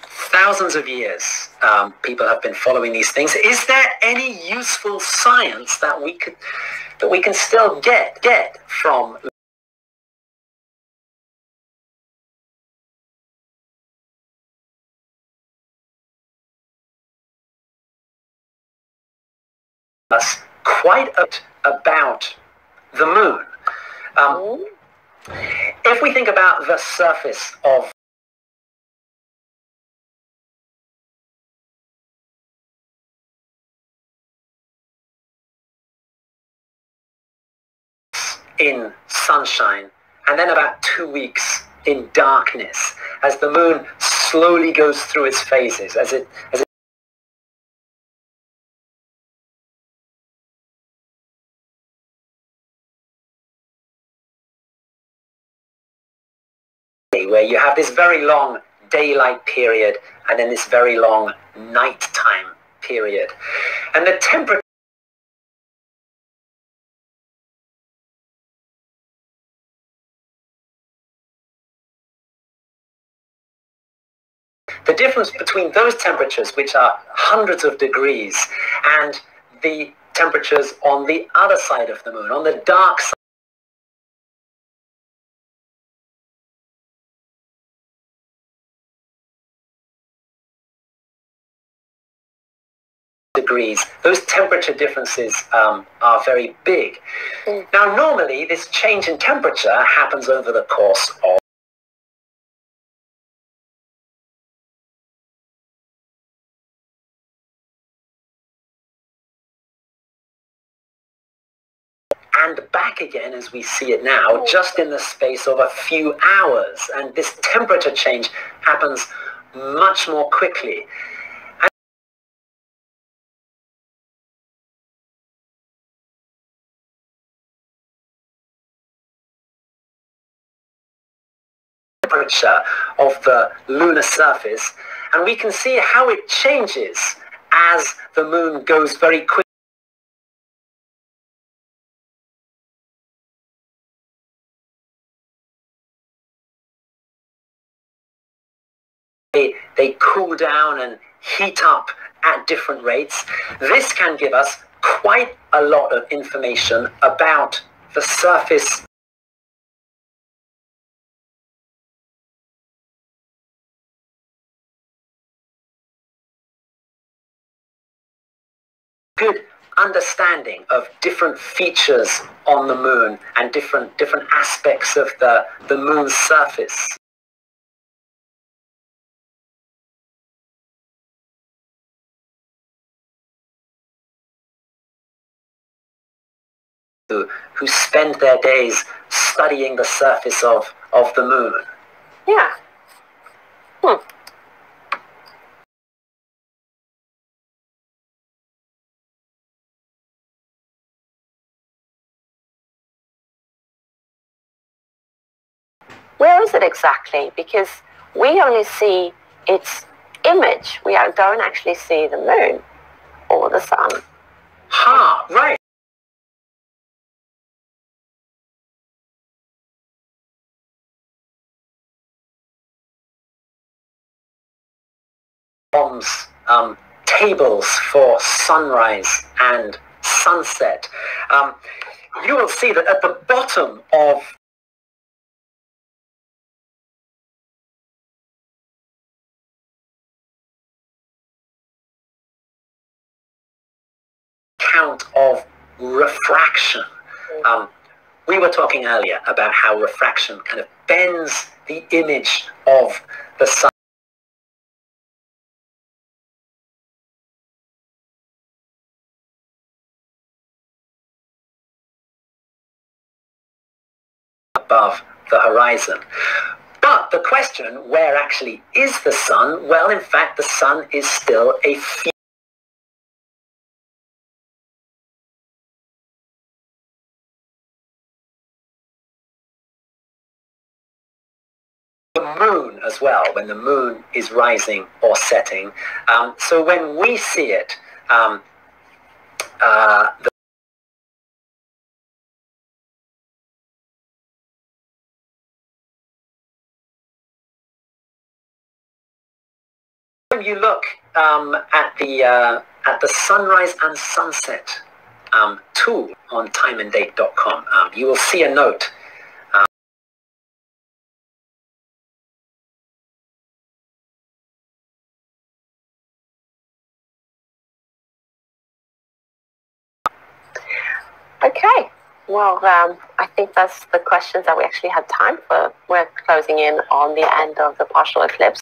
thousands of years, people have been following these things. Is there any useful science that we can still get from us quite a bit about the moon? If we think about the surface of in sunshine, and then about 2 weeks in darkness, as the moon slowly goes through its phases, as it where you have this very long daylight period and then this very long nighttime period. And the temperature the difference between those temperatures, which are hundreds of degrees, and the temperatures on the other side of the moon, on the dark side, degrees, those temperature differences are very big. Now, normally, this change in temperature happens over the course of and back again, as we see it now, just in the space of a few hours. And this temperature change happens much more quickly. Temperature of the lunar surface, and we can see how it changes as the moon goes very quickly. They cool down and heat up at different rates. This can give us quite a lot of information about the surface good understanding of different features on the moon and different aspects of the moon's surface. Who spend their days studying the surface of the moon. Yeah. Where is it exactly? Because we only see its image. We don't actually see the moon or the sun. Right. Tables for sunrise and sunset. You will see that at the bottom of count of refraction. We were talking earlier about how refraction kind of bends the image of the sun above the horizon. But the question, where actually is the sun? Well, in fact, the sun is still a few the moon as well, when the moon is rising or setting. So when we see it, the time you look at the sunrise and sunset tool on timeanddate.com, you will see a note. Okay, well, I think that's the questions that we actually had time for. We're closing in on the end of the partial eclipse.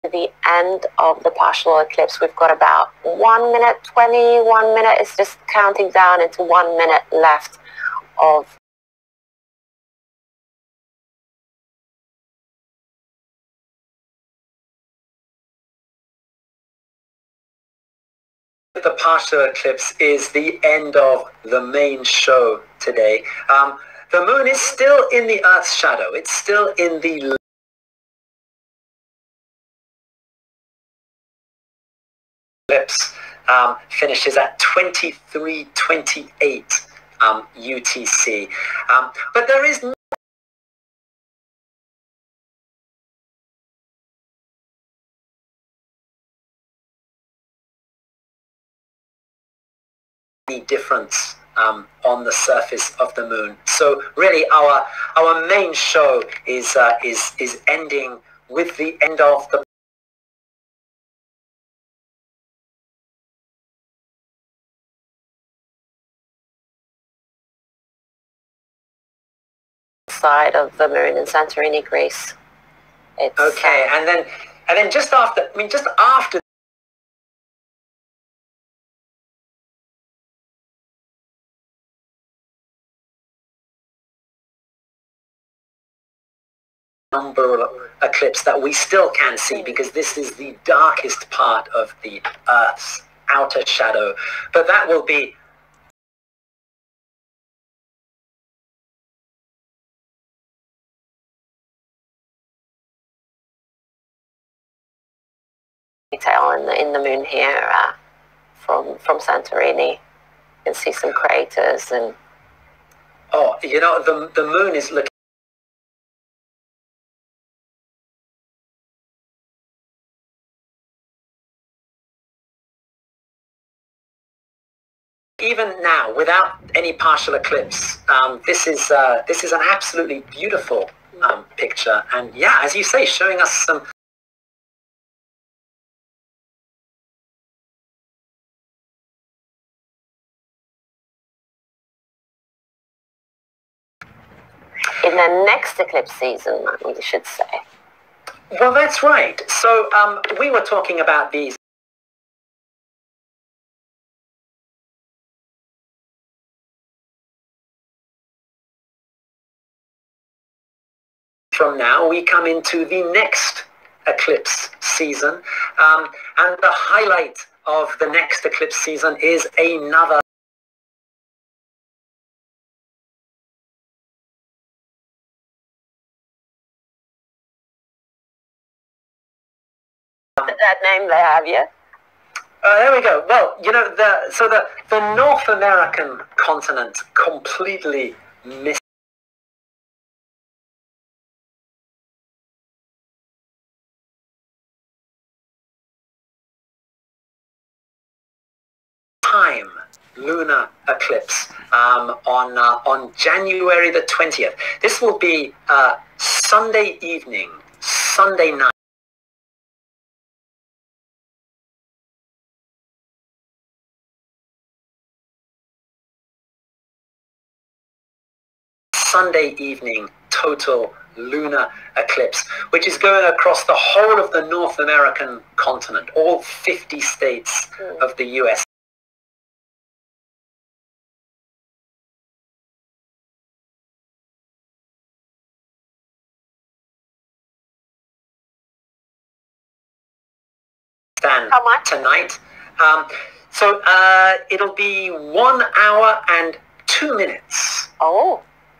The end of the partial eclipse, we've got about 1 minute 20. 1 minute is just counting down into 1 minute left of the partial eclipse is the end of the main show today. The moon is still in the Earth's shadow. It's still in the eclipse. finishes at 23:28 UTC. But there is no difference on the surface of the moon. So really our main show is ending with the end of the side of the moon in Santorini, Greece. It's, okay, and then just after, number eclipse that we still can see, because this is the darkest part of the Earth's outer shadow, but that will be detail in the moon here from Santorini. You can see some craters and the moon is looking even now without any partial eclipse. This is an absolutely beautiful picture, and yeah, as you say, showing us some in the next eclipse season, we should say. Well, that's right. So we were talking about these from now. We come into the next eclipse season, and the highlight of the next eclipse season is another that name they have, yeah? there we go. Well, the North American continent completely missed time lunar eclipse on January the 20th. This will be Sunday evening, Sunday night. Sunday evening total lunar eclipse, which is going across the whole of the North American continent, all 50 states of the US. How much? Tonight. So it'll be 1 hour and 2 minutes. Oh.